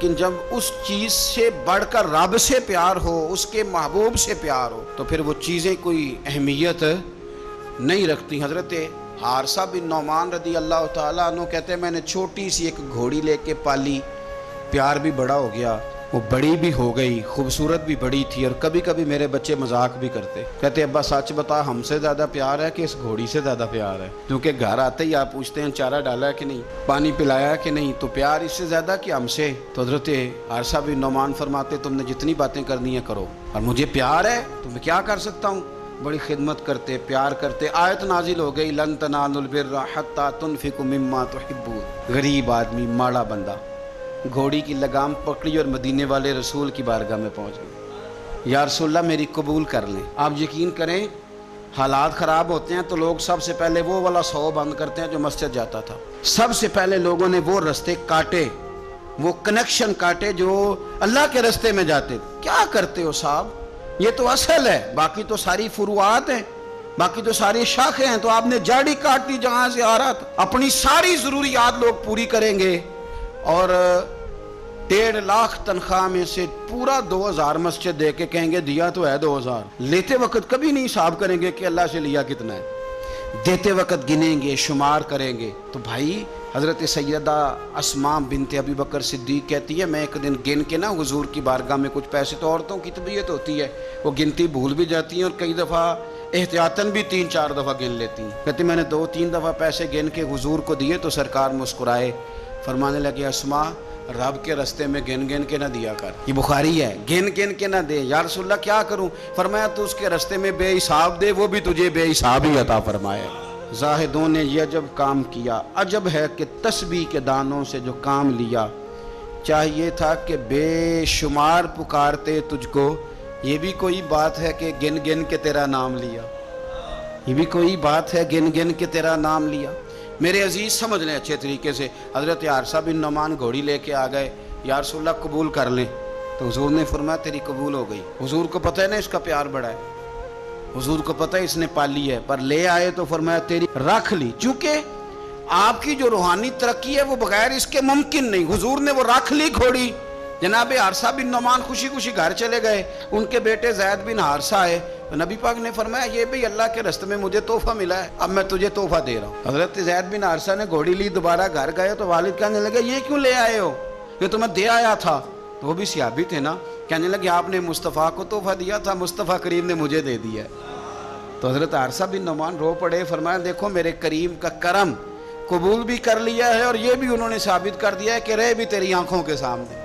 لیکن جب اس چیز سے بڑھ کر رب سے پیار ہو، اس کے محبوب سے پیار ہو، تو پھر وہ چیزیں کوئی اہمیت نہیں رکھتی۔ حضرت حارثہ بن نعمان رضی اللہ تعالیٰ عنہ کہتے ہیں میں نے چھوٹی سی ایک گھوڑی لے کے پالی، پیار بھی بڑا ہو گیا، وہ بڑی بھی ہو گئی، خوبصورت بھی بڑی تھی، اور کبھی کبھی میرے بچے مذاق بھی کرتے، کہتے ابا سچ بتا ہم سے زیادہ پیار ہے کہ اس گھوڑی سے زیادہ پیار ہے؟ کیونکہ گھر آتے ہی آپ پوچھتے ہیں چارہ ڈالا ہے کہ نہیں، پانی پلایا کہ نہیں، تو پیار اس سے زیادہ کہ ہم سے؟ تو حضرت حارثہ بن نعمان فرماتے تم نے جتنی باتیں کرنی ہیں کرو، اور مجھے پیار ہے تو میں کیا کر سکتا ہوں؟ بڑی خدمت کرتے، پیار کرتے، آیت نازل ہو گئی لن تنالوا البر حتی تنفقوا مما تحبون۔ غریب آدمی، ماڑا بندہ، گھوڑی کی لگام پکڑی اور مدینے والے رسول کی بارگاہ میں پہنچ گئے، یا رسول اللہ میری قبول کر لیں۔ آپ یقین کریں حالات خراب ہوتے ہیں تو لوگ سب سے پہلے وہ والا 100 بند کرتے ہیں جو مسجد جاتا تھا، سب سے پہلے لوگوں نے وہ رستے کاٹے، وہ کنیکشن کاٹے جو اللہ کے رستے میں جاتے۔ کیا کرتے ہو صاحب؟ یہ تو اصل ہے، باقی تو ساری فروعات ہیں، باقی تو ساری شاخیں ہیں، تو آپ نے جاڑی کاٹ دی جہاں سے آ رہا تھا۔ اپنی ساری ضروریات لوگ پوری کریں گے اور 1.5 لاکھ تنخواہ میں سے پورا 2000 مسجد دے کے کہیں گے دیا تو ہے 2000، لیتے وقت کبھی نہیں حساب کریں گے کہ اللہ سے لیا کتنا ہے، دیتے وقت گنیں گے، شمار کریں گے۔ تو بھائی حضرت سیدہ اسماء بنت ابی بکر صدیق کہتی ہے میں ایک دن گن کے نا حضور کی بارگاہ میں کچھ پیسے، تو عورتوں کی طبیعت ہوتی ہے وہ گنتی بھول بھی جاتی ہیں اور کئی دفعہ احتیاطاً بھی 3-4 دفعہ گن لیتی ہیں، کہتی میں نے 2-3 دفعہ پیسے گن کے حضور کو دیے تو سرکار مسکرائے، فرمانے لگے اسماء رب کے رستے میں گن گن کے نہ دیا کر، یہ بخاری ہے، گن گن کے نہ دے۔ یا رسول اللہ کیا کروں؟ فرمایا تو اس کے رستے میں بے حساب دے، وہ بھی تجھے بے حساب ہی عطا فرمائے۔ زاہدوں نے یہ عجب کام کیا، عجب ہے کہ تسبیح کے دانوں سے جو کام لیا، چاہیے تھا کہ بے شمار پکارتے تجھ کو، یہ بھی کوئی بات ہے کہ گن گن کے تیرا نام لیا، یہ بھی کوئی بات ہے گن گن کے تیرا نام لیا۔ میرے عزیز سمجھ لیں اچھے طریقے سے، حضرت حارثہ بن نعمان گھوڑی لے کے آ گئے، یا رسول اللہ قبول کر لیں، تو حضور نے فرمایا تیری قبول ہو گئی۔ حضور کو پتہ ہے نا اس کا پیار بڑا ہے، حضور کو پتہ ہے اس نے پالی ہے، پر لے آئے تو فرمایا تیری رکھ لی، چونکہ آپ کی جو روحانی ترقی ہے وہ بغیر اس کے ممکن نہیں۔ حضور نے وہ رکھ لی گھوڑی، جناب حارثہ بن نعمان خوشی خوشی گھر چلے گئے، ان کے بیٹے زید بن حارثہ آئے، نبی پاک نے فرمایا یہ بھی اللہ کے راستے میں مجھے تحفہ ملا ہے، اب میں تجھے تحفہ دے رہا ہوں۔ حضرت زید بن حارثہ نے گھوڑی لی، دوبارہ گھر گئے تو والد کہنے لگے یہ کیوں لے آئے ہو؟ یہ تو میں دے آیا تھا، تو وہ بھی صحابی تھے نا، کہنے لگے آپ نے مصطفیٰ کو تحفہ دیا تھا، مصطفیٰ کریم نے مجھے دے دیا ہے۔ تو حضرت حارثہ بن نعمان رو پڑے، فرمایا دیکھو میرے کریم کا کرم، قبول بھی کر لیا ہے اور یہ بھی انہوں نے ثابت کر دیا ہے کہ رہے بھی تیری آنکھوں کے سامنے۔